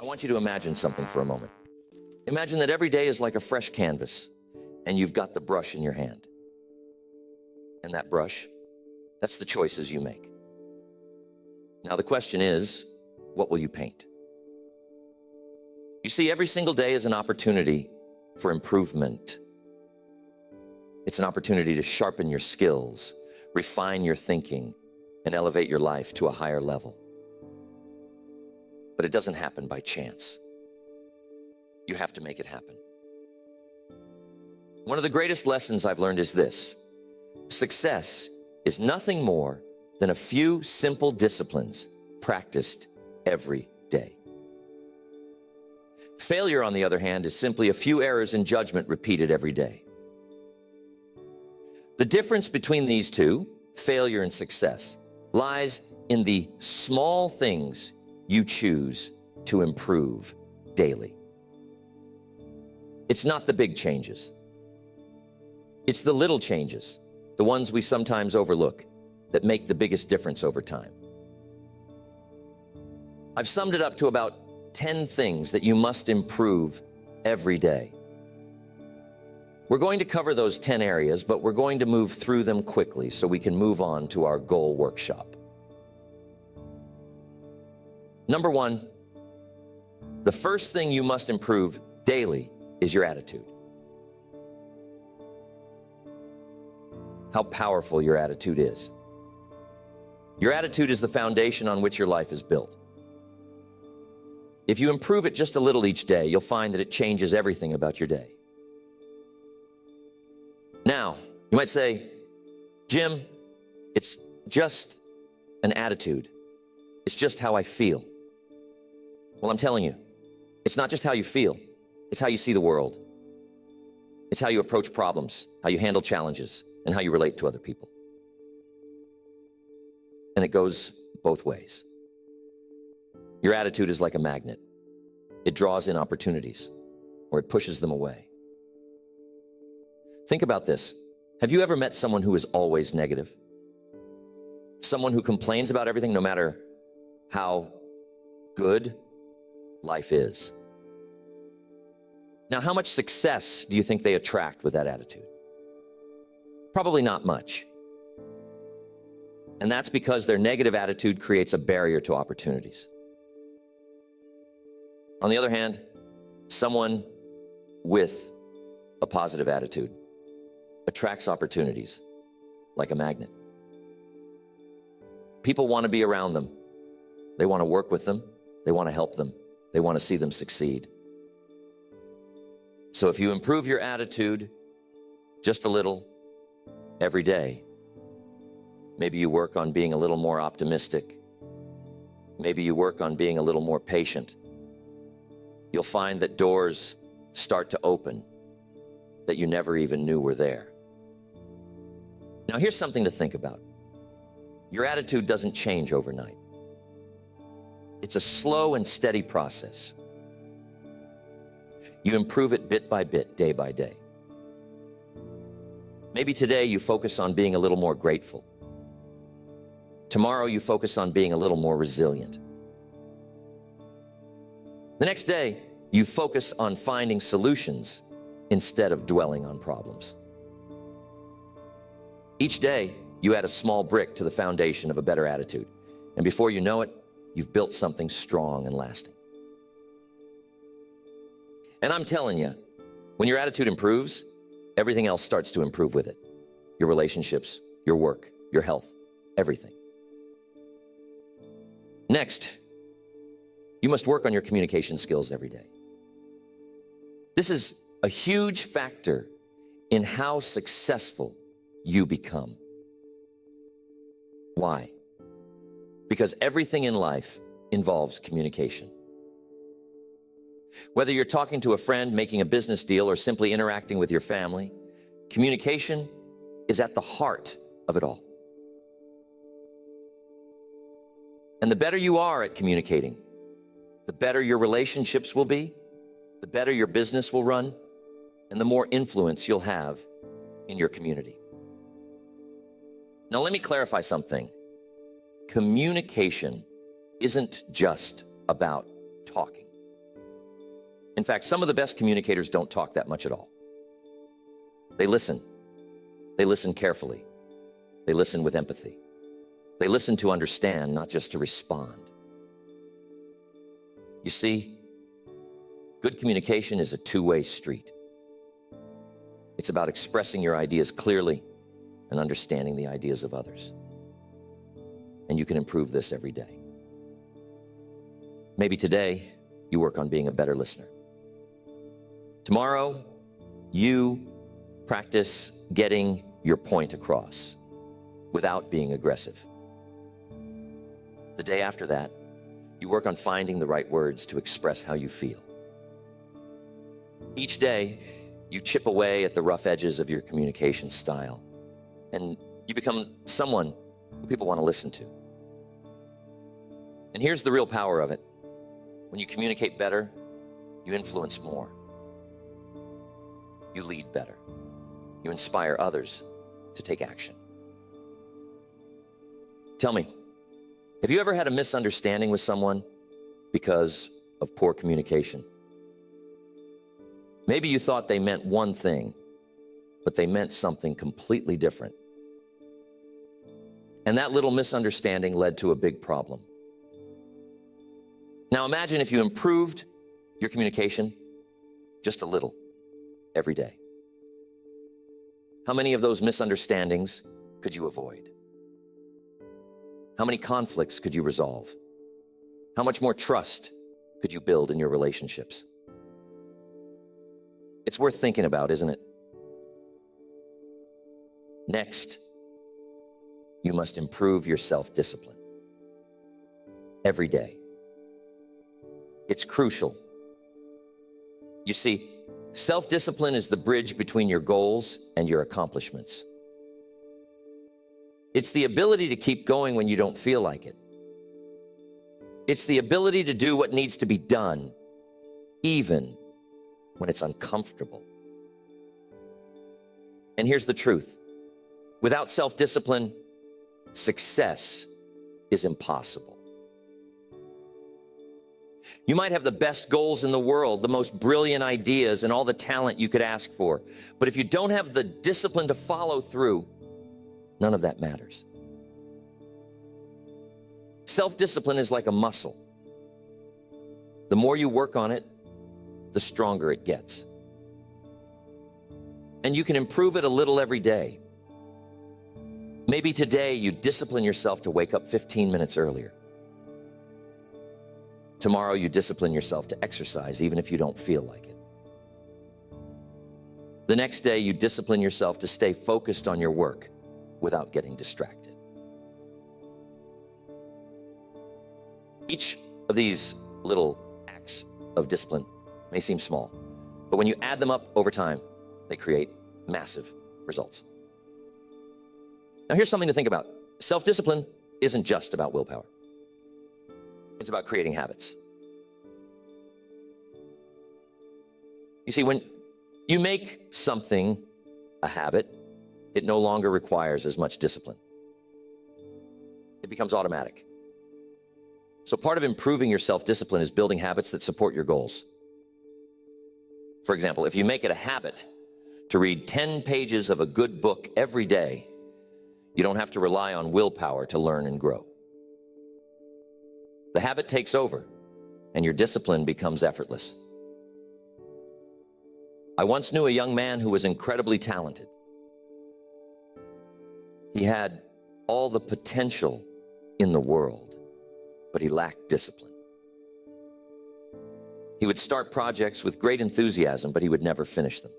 I want you to imagine something for a moment. Imagine that every day is like a fresh canvas, and you've got the brush in your hand. And that brush, that's the choices you make. Now the question is, what will you paint? You see, every single day is an opportunity for improvement. It's an opportunity to sharpen your skills, refine your thinking, and elevate your life to a higher level. But it doesn't happen by chance. You have to make it happen. One of the greatest lessons I've learned is this: success is nothing more than a few simple disciplines practiced every day. Failure, on the other hand, is simply a few errors in judgment repeated every day. The difference between these two, failure and success, lies in the small things you choose to improve daily. It's not the big changes. It's the little changes, the ones we sometimes overlook, that make the biggest difference over time. I've summed it up to about 10 things that you must improve every day. We're going to cover those 10 areas, but we're going to move through them quickly so we can move on to our goal workshop. Number one, the first thing you must improve daily is your attitude. How powerful your attitude is. Your attitude is the foundation on which your life is built. If you improve it just a little each day, you'll find that it changes everything about your day. Now, you might say, Jim, it's just an attitude. It's just how I feel. Well, I'm telling you, it's not just how you feel. It's how you see the world. It's how you approach problems, how you handle challenges, and how you relate to other people. And it goes both ways. Your attitude is like a magnet. It draws in opportunities, or it pushes them away. Think about this. Have you ever met someone who is always negative? Someone who complains about everything no matter how good life is? Now, how much success do you think they attract with that attitude? Probably not much. And that's because their negative attitude creates a barrier to opportunities. On the other hand, someone with a positive attitude attracts opportunities like a magnet. People want to be around them. They want to work with them. They want to help them. They want to see them succeed. So if you improve your attitude just a little every day, maybe you work on being a little more optimistic. Maybe you work on being a little more patient. You'll find that doors start to open that you never even knew were there. Now, here's something to think about. Your attitude doesn't change overnight. It's a slow and steady process. You improve it bit by bit, day by day. Maybe today you focus on being a little more grateful. Tomorrow you focus on being a little more resilient. The next day, you focus on finding solutions instead of dwelling on problems. Each day, you add a small brick to the foundation of a better attitude. And before you know it, you've built something strong and lasting. And I'm telling you, when your attitude improves, everything else starts to improve with it. Your relationships, your work, your health, everything. Next, you must work on your communication skills every day. This is a huge factor in how successful you become. Why? Because everything in life involves communication. Whether you're talking to a friend, making a business deal, or simply interacting with your family, communication is at the heart of it all. And the better you are at communicating, the better your relationships will be, the better your business will run, and the more influence you'll have in your community. Now, let me clarify something. Communication isn't just about talking. In fact, some of the best communicators don't talk that much at all. They listen. They listen carefully. They listen with empathy. They listen to understand, not just to respond. You see, good communication is a two-way street. It's about expressing your ideas clearly and understanding the ideas of others. And you can improve this every day. Maybe today, you work on being a better listener. Tomorrow, you practice getting your point across without being aggressive. The day after that, you work on finding the right words to express how you feel. Each day, you chip away at the rough edges of your communication style, and you become someone who people want to listen to. And here's the real power of it. When you communicate better, you influence more. You lead better. You inspire others to take action. Tell me, have you ever had a misunderstanding with someone because of poor communication? Maybe you thought they meant one thing, but they meant something completely different. And that little misunderstanding led to a big problem. Now imagine if you improved your communication just a little every day. How many of those misunderstandings could you avoid? How many conflicts could you resolve? How much more trust could you build in your relationships? It's worth thinking about, isn't it? Next, you must improve your self-discipline every day. It's crucial. You see, self-discipline is the bridge between your goals and your accomplishments. It's the ability to keep going when you don't feel like it. It's the ability to do what needs to be done, even when it's uncomfortable. And here's the truth. Without self-discipline, success is impossible. You might have the best goals in the world, the most brilliant ideas, and all the talent you could ask for. But if you don't have the discipline to follow through, none of that matters. Self-discipline is like a muscle. The more you work on it, the stronger it gets. And you can improve it a little every day. Maybe today you discipline yourself to wake up 15 minutes earlier. Tomorrow you discipline yourself to exercise even if you don't feel like it. The next day you discipline yourself to stay focused on your work without getting distracted. Each of these little acts of discipline may seem small, but when you add them up over time, they create massive results. Now here's something to think about. Self-discipline isn't just about willpower. It's about creating habits. You see, when you make something a habit, it no longer requires as much discipline. It becomes automatic. So part of improving your self-discipline is building habits that support your goals. For example, if you make it a habit to read 10 pages of a good book every day, you don't have to rely on willpower to learn and grow. The habit takes over, and your discipline becomes effortless. I once knew a young man who was incredibly talented. He had all the potential in the world, but he lacked discipline. He would start projects with great enthusiasm, but he would never finish them.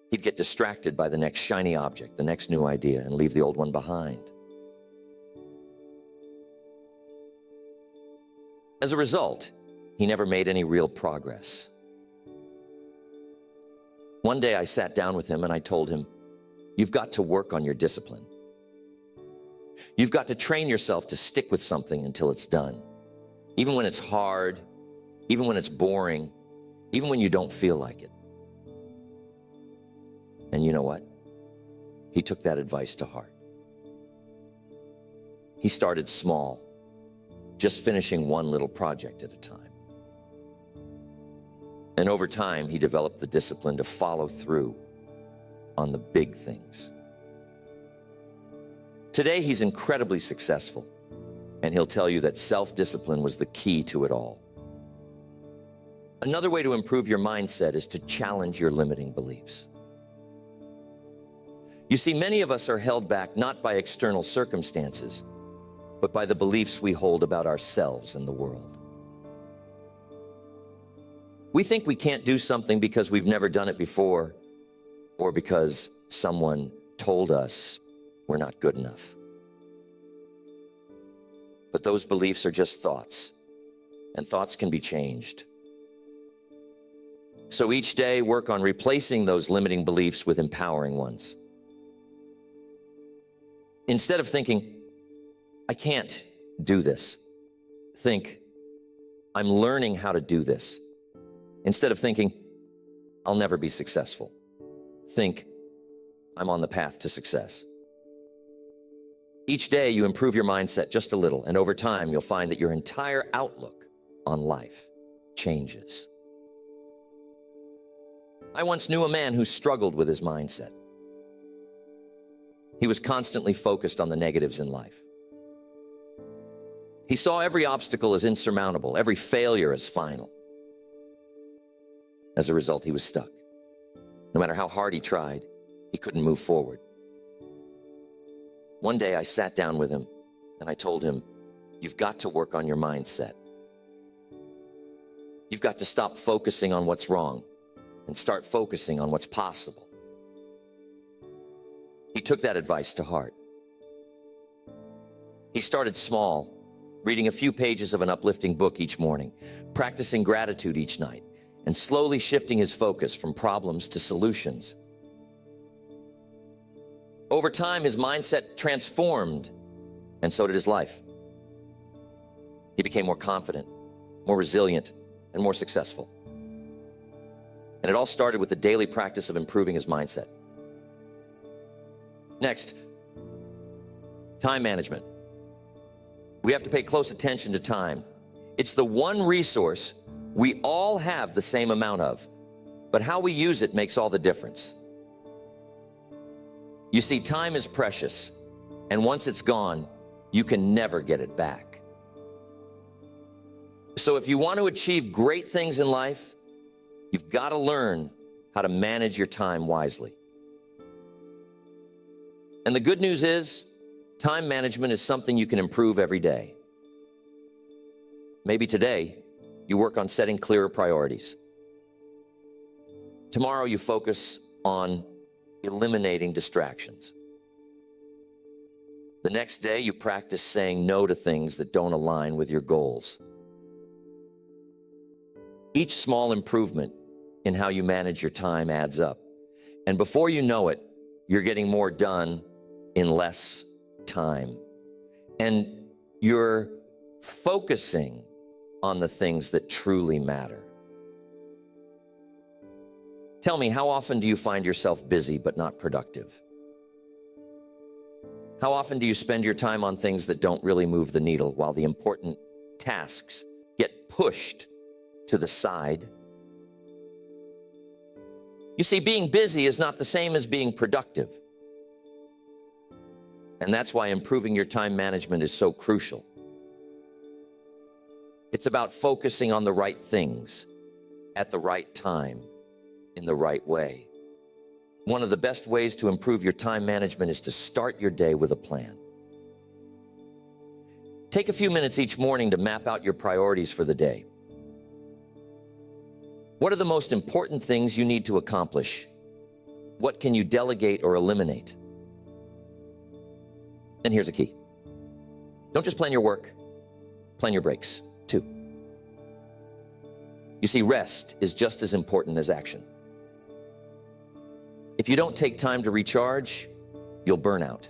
He'd get distracted by the next shiny object, the next new idea, and leave the old one behind. As a result, he never made any real progress. One day I sat down with him and I told him, "You've got to work on your discipline. You've got to train yourself to stick with something until it's done. Even when it's hard, even when it's boring, even when you don't feel like it." And you know what? He took that advice to heart. He started small, just finishing one little project at a time. And over time, he developed the discipline to follow through on the big things. Today, he's incredibly successful, and he'll tell you that self-discipline was the key to it all. Another way to improve your mindset is to challenge your limiting beliefs. You see, many of us are held back not by external circumstances, but by the beliefs we hold about ourselves and the world. We think we can't do something because we've never done it before, or because someone told us we're not good enough. But those beliefs are just thoughts, and thoughts can be changed. So each day, work on replacing those limiting beliefs with empowering ones. Instead of thinking, I can't do this, think, I'm learning how to do this. Instead of thinking, I'll never be successful, think, I'm on the path to success. Each day you improve your mindset just a little, and over time you'll find that your entire outlook on life changes. I once knew a man who struggled with his mindset. He was constantly focused on the negatives in life. He saw every obstacle as insurmountable, every failure as final. As a result, he was stuck. No matter how hard he tried, he couldn't move forward. One day I sat down with him and I told him, you've got to work on your mindset. You've got to stop focusing on what's wrong and start focusing on what's possible. He took that advice to heart. He started small, reading a few pages of an uplifting book each morning, practicing gratitude each night, and slowly shifting his focus from problems to solutions. Over time, his mindset transformed, and so did his life. He became more confident, more resilient, and more successful. And it all started with the daily practice of improving his mindset. Next, time management. We have to pay close attention to time. It's the one resource we all have the same amount of, but how we use it makes all the difference. You see, time is precious, and once it's gone, you can never get it back. So if you want to achieve great things in life, you've got to learn how to manage your time wisely. And the good news is, time management is something you can improve every day. Maybe today, you work on setting clearer priorities. Tomorrow, you focus on eliminating distractions. The next day, you practice saying no to things that don't align with your goals. Each small improvement in how you manage your time adds up. And before you know it, you're getting more done in less time. And you're focusing on the things that truly matter. Tell me, how often do you find yourself busy but not productive? How often do you spend your time on things that don't really move the needle while the important tasks get pushed to the side? You see, being busy is not the same as being productive. And that's why improving your time management is so crucial. It's about focusing on the right things at the right time in the right way. One of the best ways to improve your time management is to start your day with a plan. Take a few minutes each morning to map out your priorities for the day. What are the most important things you need to accomplish? What can you delegate or eliminate? And here's a key. Don't just plan your work, plan your breaks too. You see, rest is just as important as action. If you don't take time to recharge, you'll burn out.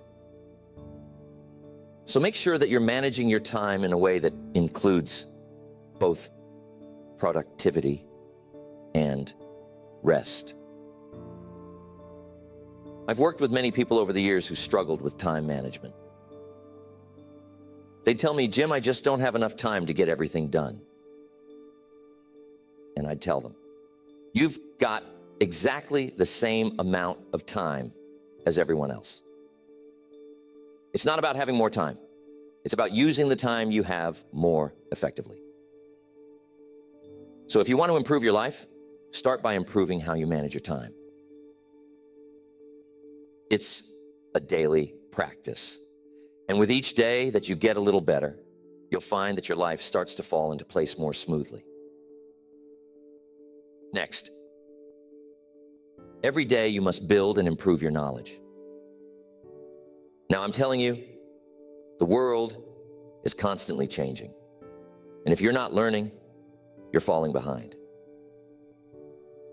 So make sure that you're managing your time in a way that includes both productivity and rest. I've worked with many people over the years who struggled with time management. They'd tell me, Jim, I just don't have enough time to get everything done. And I'd tell them, You've got exactly the same amount of time as everyone else. It's not about having more time. It's about using the time you have more effectively. So if you want to improve your life, start by improving how you manage your time. It's a daily practice. And with each day that you get a little better, you'll find that your life starts to fall into place more smoothly. Next, every day you must build and improve your knowledge. Now, I'm telling you, the world is constantly changing. And if you're not learning, you're falling behind.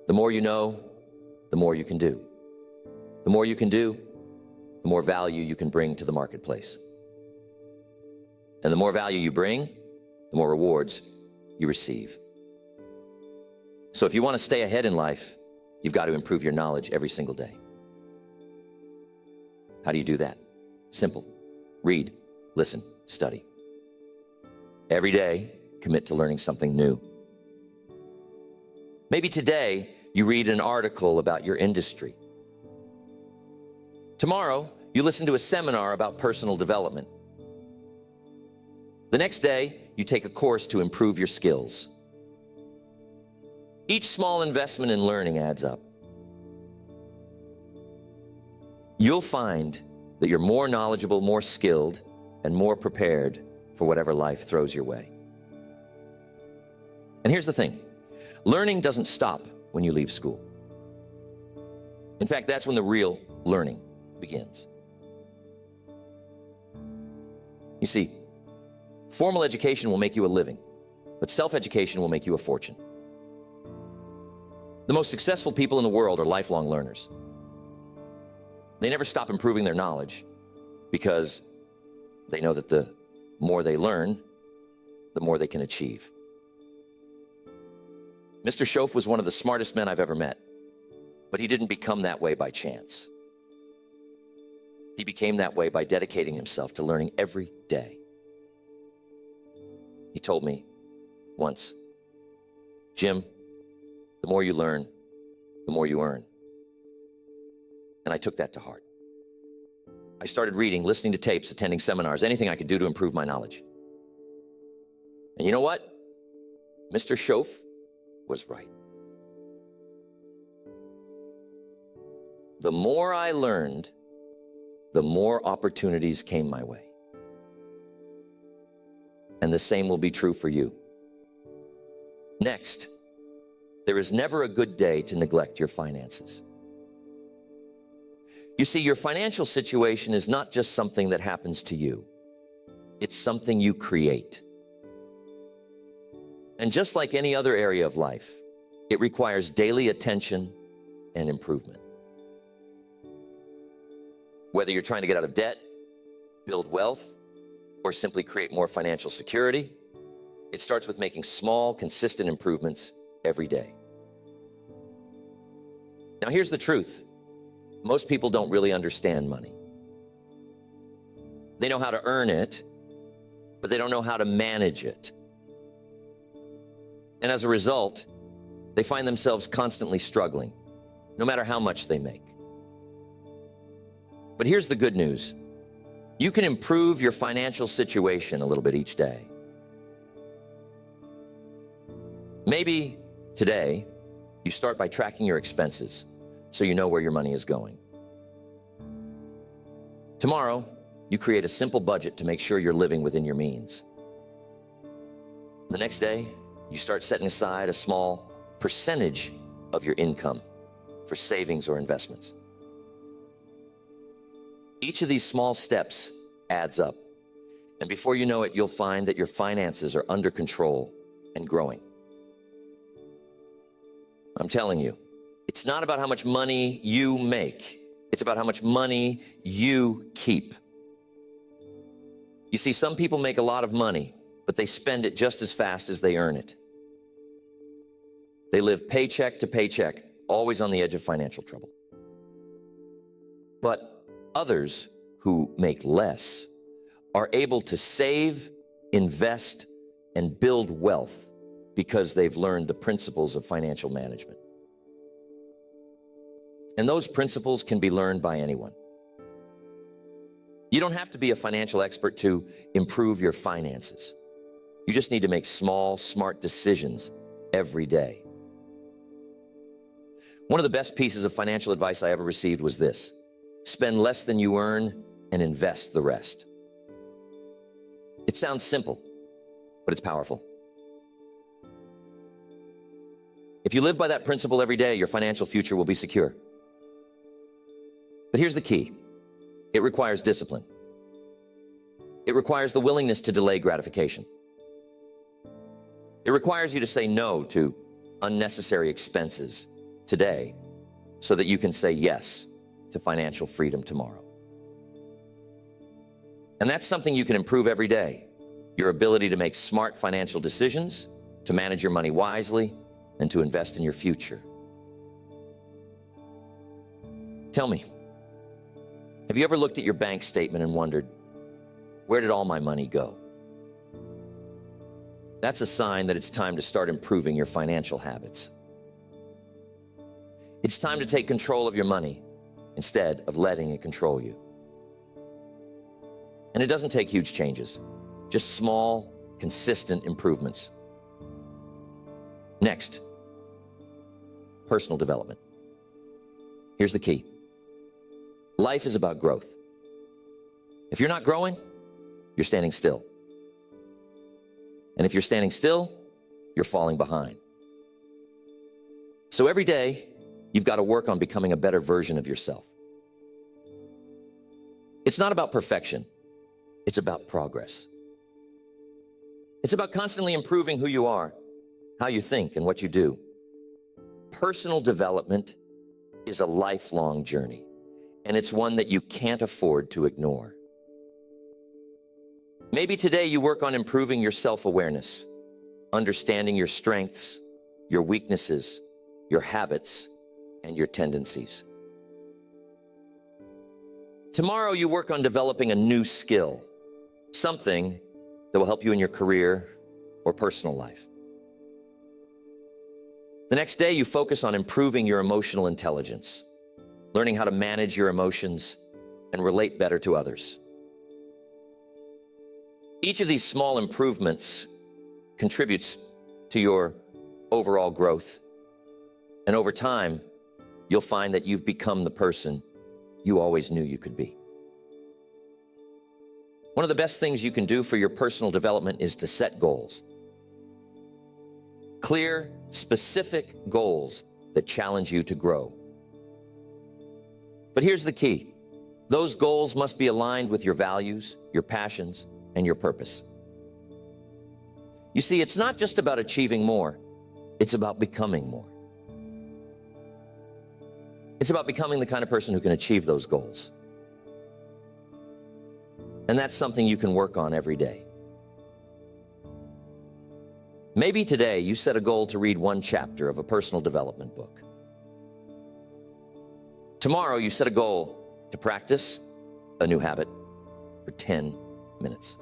The more you know, the more you can do. The more you can do, the more value you can bring to the marketplace. And the more value you bring, the more rewards you receive. So if you want to stay ahead in life, you've got to improve your knowledge every single day. How do you do that? Simple. Read, listen, study. Every day, commit to learning something new. Maybe today, you read an article about your industry. Tomorrow, you listen to a seminar about personal development. The next day, you take a course to improve your skills. Each small investment in learning adds up. You'll find that you're more knowledgeable, more skilled, and more prepared for whatever life throws your way. And here's the thing. Learning doesn't stop when you leave school. In fact, that's when the real learning begins. You see, formal education will make you a living, but self-education will make you a fortune. The most successful people in the world are lifelong learners. They never stop improving their knowledge because they know that the more they learn, the more they can achieve. Mr. Schoaf was one of the smartest men I've ever met, but he didn't become that way by chance. He became that way by dedicating himself to learning every day. He told me once, "Jim, the more you learn, the more you earn." And I took that to heart. I started reading, listening to tapes, attending seminars, anything I could do to improve my knowledge. And you know what? Mr. Schoaf was right. The more I learned, the more opportunities came my way. And the same will be true for you. Next, there is never a good day to neglect your finances. You see, your financial situation is not just something that happens to you. It's something you create. And just like any other area of life, it requires daily attention and improvement. Whether you're trying to get out of debt, build wealth, or simply create more financial security, it starts with making small, consistent improvements every day. Now, here's the truth. Most people don't really understand money. They know how to earn it, but they don't know how to manage it. And as a result, they find themselves constantly struggling, no matter how much they make. But here's the good news. You can improve your financial situation a little bit each day. Maybe today, you start by tracking your expenses so you know where your money is going. Tomorrow, you create a simple budget to make sure you're living within your means. The next day, you start setting aside a small percentage of your income for savings or investments. Each of these small steps adds up. And before you know it, you'll find that your finances are under control and growing. I'm telling you, it's not about how much money you make. It's about how much money you keep. You see, some people make a lot of money, but they spend it just as fast as they earn it. They live paycheck to paycheck, always on the edge of financial trouble. But others who make less are able to save, invest, and build wealth because they've learned the principles of financial management. And those principles can be learned by anyone. You don't have to be a financial expert to improve your finances. You just need to make small, smart decisions every day. One of the best pieces of financial advice I ever received was this: spend less than you earn and invest the rest. It sounds simple, but it's powerful. If you live by that principle every day, your financial future will be secure. But here's the key. It requires discipline. It requires the willingness to delay gratification. It requires you to say no to unnecessary expenses today so that you can say yes to financial freedom tomorrow. And that's something you can improve every day. Your ability to make smart financial decisions, to manage your money wisely, and to invest in your future. Tell me, have you ever looked at your bank statement and wondered, where did all my money go? That's a sign that it's time to start improving your financial habits. It's time to take control of your money instead of letting it control you. And it doesn't take huge changes, just small, consistent improvements. Next, personal development. Here's the key. Life is about growth. If you're not growing, you're standing still. And if you're standing still, you're falling behind. So every day, you've got to work on becoming a better version of yourself. It's not about perfection. It's about progress. It's about constantly improving who you are, how you think, and what you do. Personal development is a lifelong journey, and it's one that you can't afford to ignore. Maybe today you work on improving your self-awareness, understanding your strengths, your weaknesses, your habits, and your tendencies. Tomorrow you work on developing a new skill, something that will help you in your career or personal life. The next day you focus on improving your emotional intelligence, learning how to manage your emotions and relate better to others. Each of these small improvements contributes to your overall growth. And over time, you'll find that you've become the person you always knew you could be. One of the best things you can do for your personal development is to set goals. Clear, specific goals that challenge you to grow. But here's the key. Those goals must be aligned with your values, your passions, and your purpose. You see, it's not just about achieving more, it's about becoming more. It's about becoming the kind of person who can achieve those goals. And that's something you can work on every day. Maybe today you set a goal to read one chapter of a personal development book. Tomorrow you set a goal to practice a new habit for 10 minutes.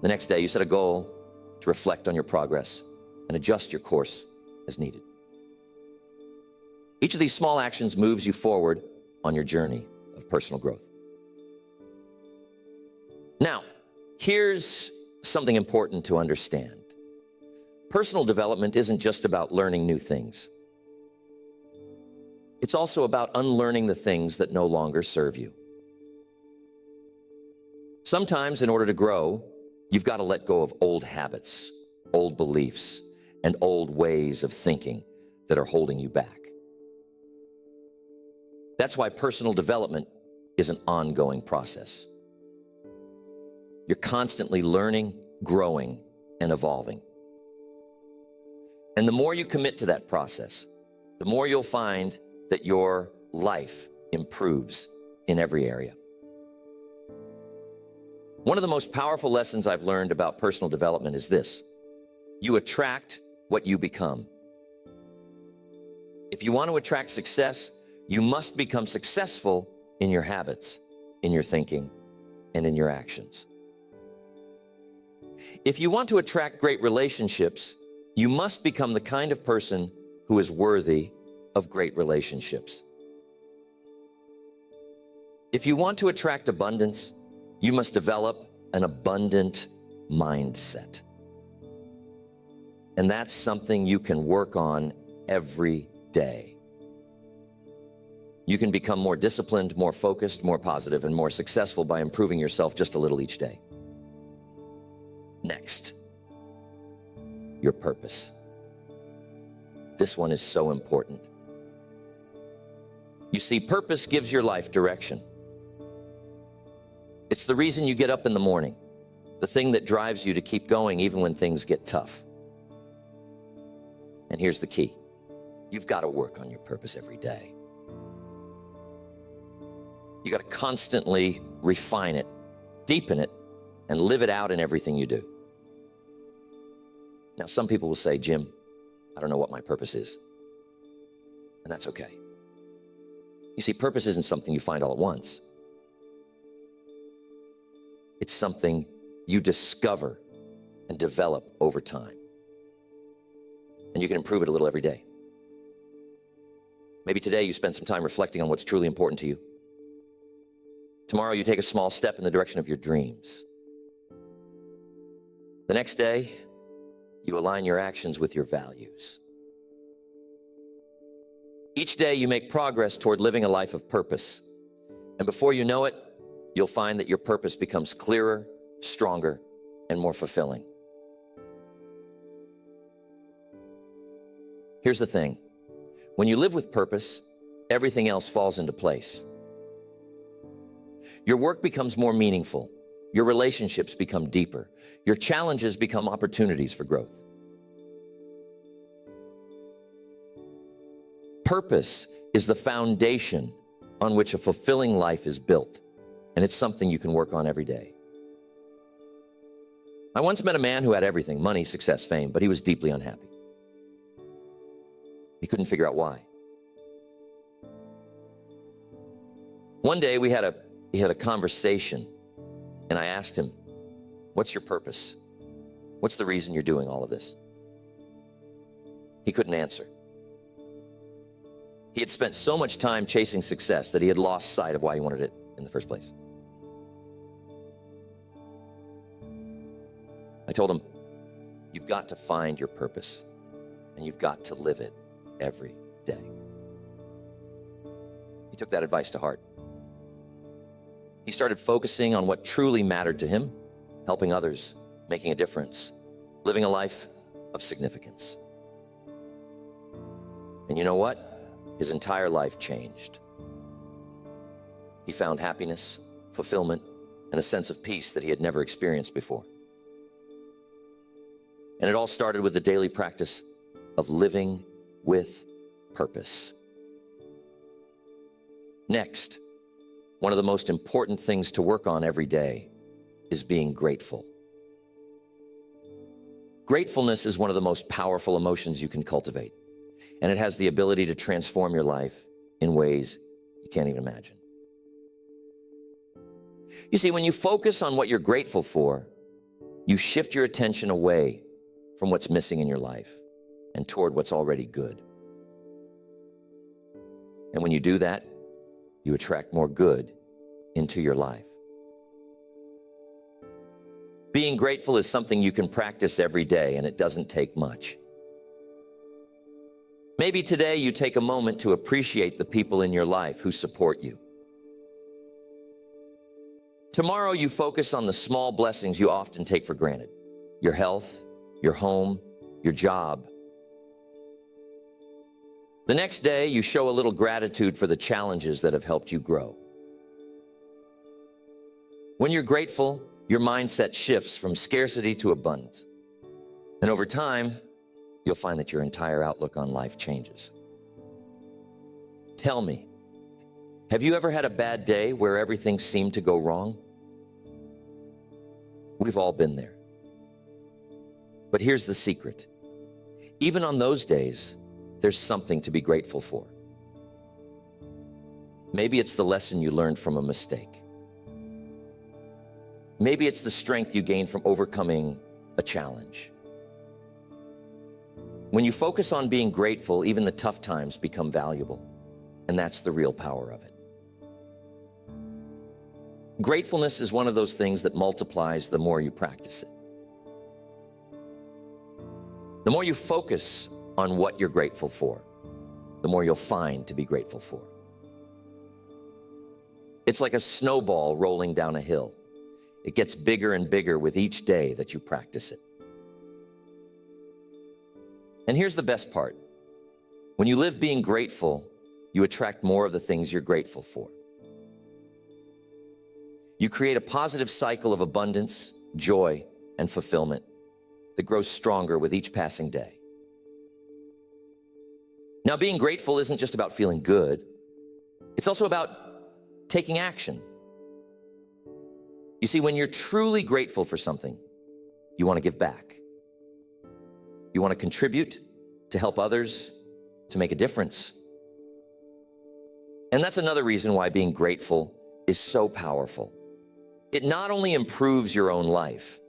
The next day you set a goal to reflect on your progress and adjust your course as needed. Each of these small actions moves you forward on your journey of personal growth. Now, here's something important to understand. Personal development isn't just about learning new things. It's also about unlearning the things that no longer serve you. Sometimes, in order to grow, you've got to let go of old habits, old beliefs, and old ways of thinking that are holding you back. That's why personal development is an ongoing process. You're constantly learning, growing, and evolving. And the more you commit to that process, the more you'll find that your life improves in every area. One of the most powerful lessons I've learned about personal development is this: you attract what you become. If you want to attract success, you must become successful in your habits, in your thinking, and in your actions. If you want to attract great relationships, you must become the kind of person who is worthy of great relationships. If you want to attract abundance, you must develop an abundant mindset. And that's something you can work on every day. You can become more disciplined, more focused, more positive, and more successful by improving yourself just a little each day. Next, your purpose. This one is so important. You see, purpose gives your life direction. It's the reason you get up in the morning, the thing that drives you to keep going even when things get tough. And here's the key. You've got to work on your purpose every day. You got to constantly refine it, deepen it, and live it out in everything you do. Now, some people will say, Jim, I don't know what my purpose is. And that's okay. You see, purpose isn't something you find all at once. It's something you discover and develop over time. And you can improve it a little every day. Maybe today you spend some time reflecting on what's truly important to you. Tomorrow you take a small step in the direction of your dreams. The next day, you align your actions with your values. Each day you make progress toward living a life of purpose. And before you know it, you'll find that your purpose becomes clearer, stronger, and more fulfilling. Here's the thing. When you live with purpose, everything else falls into place. Your work becomes more meaningful. Your relationships become deeper. Your challenges become opportunities for growth. Purpose is the foundation on which a fulfilling life is built, and it's something you can work on every day. I once met a man who had everything, money, success, fame, but he was deeply unhappy. He couldn't figure out why. One day we had a conversation, and I asked him, what's your purpose? What's the reason you're doing all of this? He couldn't answer. He had spent so much time chasing success that he had lost sight of why he wanted it in the first place. I told him, you've got to find your purpose, and you've got to live it every day. He took that advice to heart. He started focusing on what truly mattered to him, helping others, making a difference, living a life of significance. And you know what? His entire life changed. He found happiness, fulfillment, and a sense of peace that he had never experienced before. And it all started with the daily practice of living with purpose. Next, one of the most important things to work on every day is being grateful. Gratefulness is one of the most powerful emotions you can cultivate, and it has the ability to transform your life in ways you can't even imagine. You see, when you focus on what you're grateful for, you shift your attention away from what's missing in your life and toward what's already good. And when you do that, you attract more good into your life. Being grateful is something you can practice every day, and it doesn't take much. Maybe today you take a moment to appreciate the people in your life who support you. Tomorrow you focus on the small blessings you often take for granted: your health, your home, your job. The next day you show a little gratitude for the challenges that have helped you grow. When you're grateful, your mindset shifts from scarcity to abundance. And over time, you'll find that your entire outlook on life changes. Tell me, have you ever had a bad day where everything seemed to go wrong? We've all been there. But here's the secret. Even on those days, there's something to be grateful for. Maybe it's the lesson you learned from a mistake. Maybe it's the strength you gained from overcoming a challenge. When you focus on being grateful, even the tough times become valuable. And that's the real power of it. Gratefulness is one of those things that multiplies the more you practice it. The more you focus on what you're grateful for, the more you'll find to be grateful for. It's like a snowball rolling down a hill. It gets bigger and bigger with each day that you practice it. And here's the best part. When you live being grateful, you attract more of the things you're grateful for. You create a positive cycle of abundance, joy, and fulfillment that grows stronger with each passing day. Now, being grateful isn't just about feeling good. It's also about taking action. You see, when you're truly grateful for something, you want to give back. You want to contribute, to help others, to make a difference. And that's another reason why being grateful is so powerful. It not only improves your own life,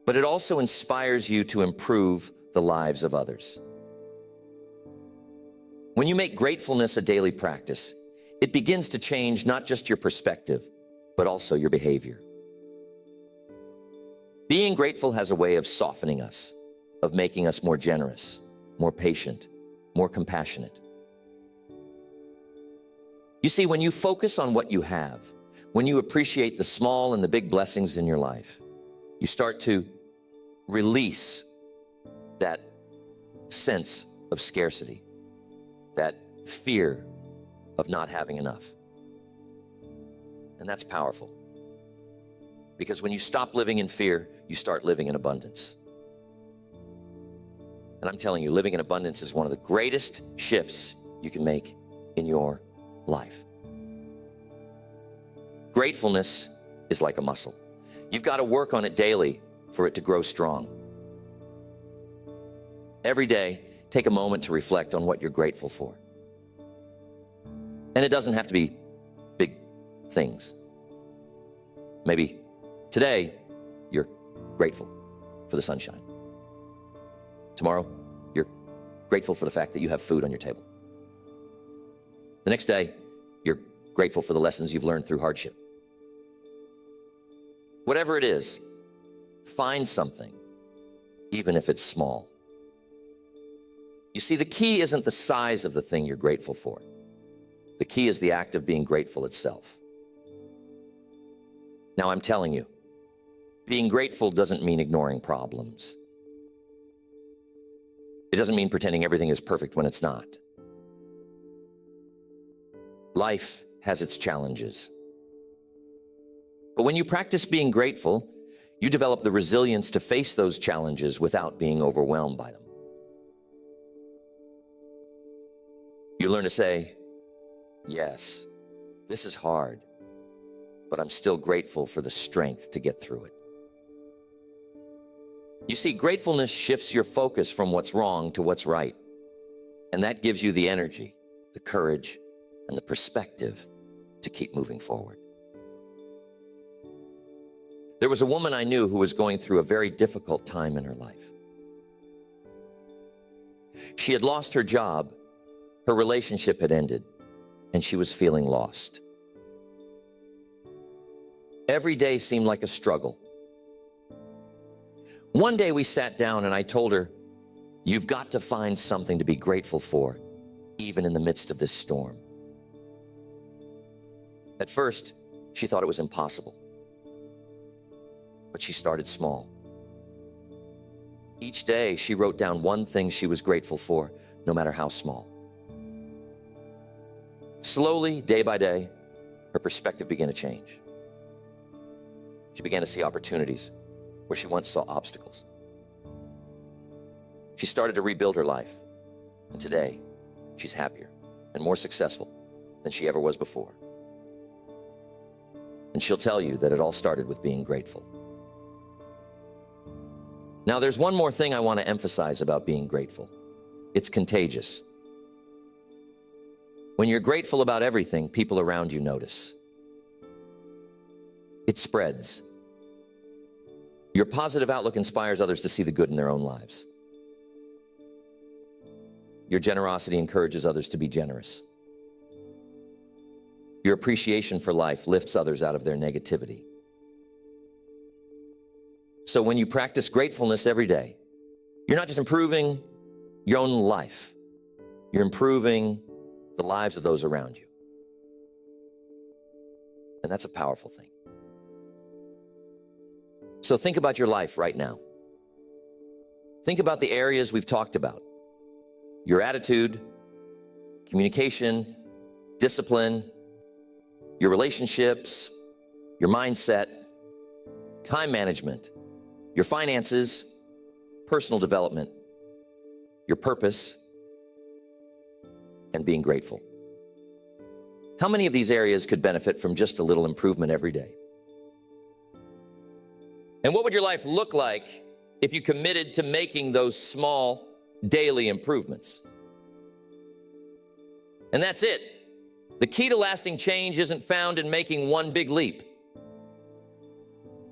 but it also inspires you to improve the lives of others. When you make gratefulness a daily practice, it begins to change not just your perspective, but also your behavior. Being grateful has a way of softening us, of making us more generous, more patient, more compassionate. You see, when you focus on what you have, when you appreciate the small and the big blessings in your life, you start to release that sense of scarcity, that fear of not having enough. And that's powerful. Because when you stop living in fear, you start living in abundance. And I'm telling you, living in abundance is one of the greatest shifts you can make in your life. Gratefulness is like a muscle. You've got to work on it daily for it to grow strong. Every day, take a moment to reflect on what you're grateful for. And it doesn't have to be big things. Maybe today, you're grateful for the sunshine. Tomorrow, you're grateful for the fact that you have food on your table. The next day, you're grateful for the lessons you've learned through hardship. Whatever it is, find something, even if it's small. You see, the key isn't the size of the thing you're grateful for. The key is the act of being grateful itself. Now, I'm telling you, being grateful doesn't mean ignoring problems. It doesn't mean pretending everything is perfect when it's not. Life has its challenges. But when you practice being grateful, you develop the resilience to face those challenges without being overwhelmed by them. You learn to say, yes, this is hard, but I'm still grateful for the strength to get through it. You see, gratefulness shifts your focus from what's wrong to what's right. And that gives you the energy, the courage, and the perspective to keep moving forward. There was a woman I knew who was going through a very difficult time in her life. She had lost her job, her relationship had ended, and she was feeling lost. Every day seemed like a struggle. One day we sat down and I told her, you've got to find something to be grateful for, even in the midst of this storm. At first, she thought it was impossible. But she started small. Each day, she wrote down one thing she was grateful for, no matter how small. Slowly, day by day, her perspective began to change. She began to see opportunities where she once saw obstacles. She started to rebuild her life, and today, she's happier and more successful than she ever was before. And she'll tell you that it all started with being grateful. Now, there's one more thing I want to emphasize about being grateful. It's contagious. When you're grateful about everything, people around you notice. It spreads. Your positive outlook inspires others to see the good in their own lives. your generosity encourages others to be generous. Your appreciation for life lifts others out of their negativity. So when you practice gratefulness every day, you're not just improving your own life, you're improving the lives of those around you. And that's a powerful thing. So think about your life right now. Think about the areas we've talked about. Your attitude, communication, discipline, your relationships, your mindset, time management, your finances, personal development, your purpose, and being grateful. How many of these areas could benefit from just a little improvement every day? And what would your life look like if you committed to making those small daily improvements? And that's it. The key to lasting change isn't found in making one big leap.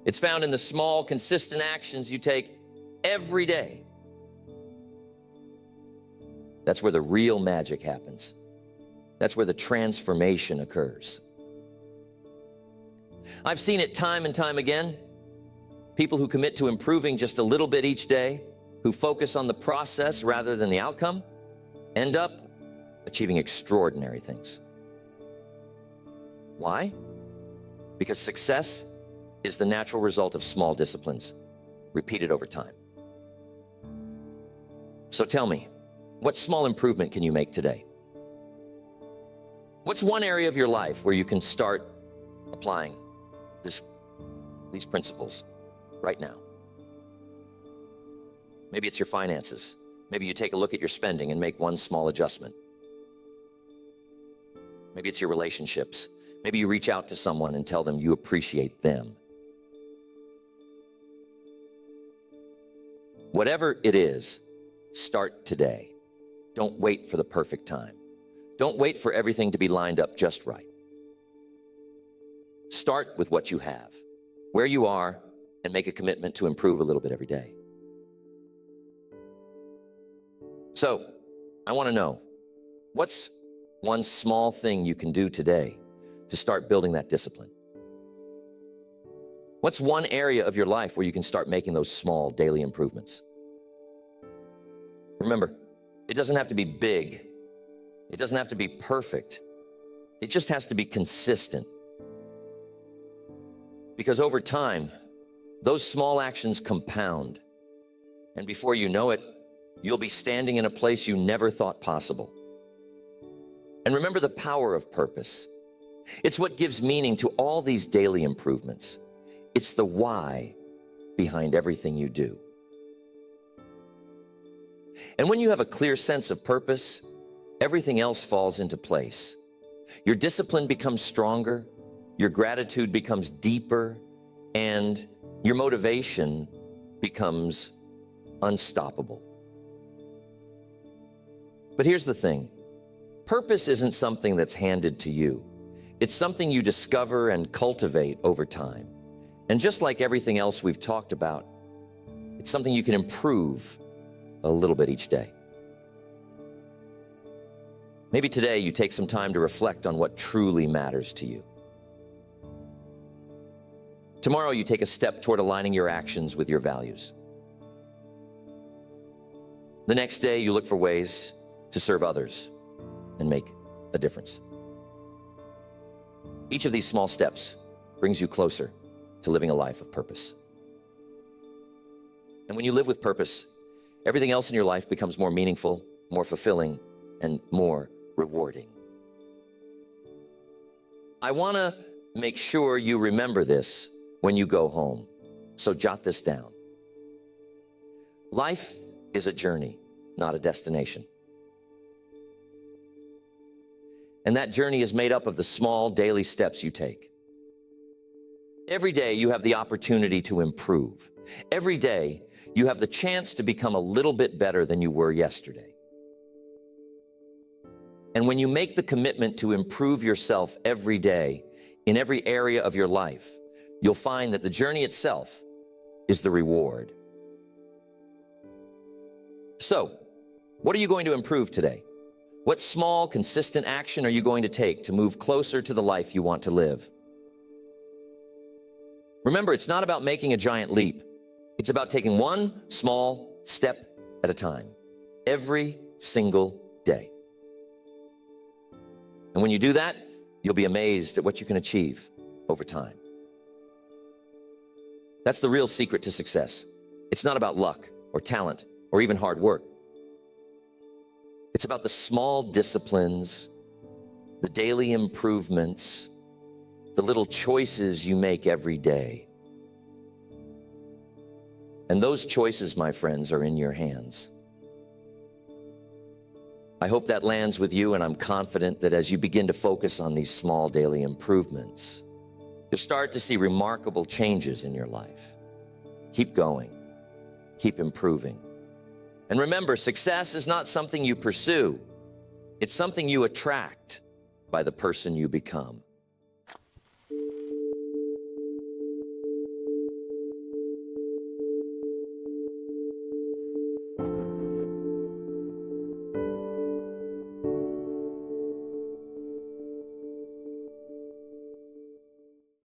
It's found in the small, consistent actions you take every day. That's where the real magic happens. That's where the transformation occurs. I've seen it time and time again. People who commit to improving just a little bit each day, who focus on the process rather than the outcome, end up achieving extraordinary things. Why? Because success is the natural result of small disciplines, repeated over time. So tell me, what small improvement can you make today? What's one area of your life where you can start applying these principles right now? Maybe it's your finances. Maybe you take a look at your spending and make one small adjustment. Maybe it's your relationships. Maybe you reach out to someone and tell them you appreciate them. Whatever it is, start today. Don't wait for the perfect time. Don't wait for everything to be lined up just right. Start with what you have, where you are, and make a commitment to improve a little bit every day. So, I want to know, what's one small thing you can do today to start building that discipline? What's one area of your life where you can start making those small daily improvements? Remember, it doesn't have to be big. It doesn't have to be perfect. It just has to be consistent. Because over time, those small actions compound. And before you know it, you'll be standing in a place you never thought possible. And remember the power of purpose. It's what gives meaning to all these daily improvements. It's the why behind everything you do. And when you have a clear sense of purpose, everything else falls into place. Your discipline becomes stronger, your gratitude becomes deeper, and your motivation becomes unstoppable. But here's the thing. Purpose isn't something that's handed to you. It's something you discover and cultivate over time. And just like everything else we've talked about, it's something you can improve a little bit each day. Maybe today you take some time to reflect on what truly matters to you. Tomorrow you take a step toward aligning your actions with your values. The next day you look for ways to serve others and make a difference. Each of these small steps brings you closer to living a life of purpose. And when you live with purpose, everything else in your life becomes more meaningful, more fulfilling, and more rewarding. I want to make sure you remember this when you go home, so jot this down. Life is a journey, not a destination. And that journey is made up of the small daily steps you take. Every day you have the opportunity to improve. Every day you have the chance to become a little bit better than you were yesterday. And when you make the commitment to improve yourself every day in every area of your life, you'll find that the journey itself is the reward. So, What are you going to improve today? What small, consistent action are you going to take to move closer to the life you want to live? Remember, it's not about making a giant leap. It's about taking one small step at a time, every single day. And when you do that, you'll be amazed at what you can achieve over time. That's the real secret to success. It's not about luck or talent or even hard work. It's about the small disciplines, the daily improvements, the little choices you make every day. And those choices, my friends, are in your hands. I hope that lands with you, and I'm confident that as you begin to focus on these small daily improvements, you'll start to see remarkable changes in your life. Keep going. Keep improving. And remember, success is not something you pursue. It's something you attract by the person you become.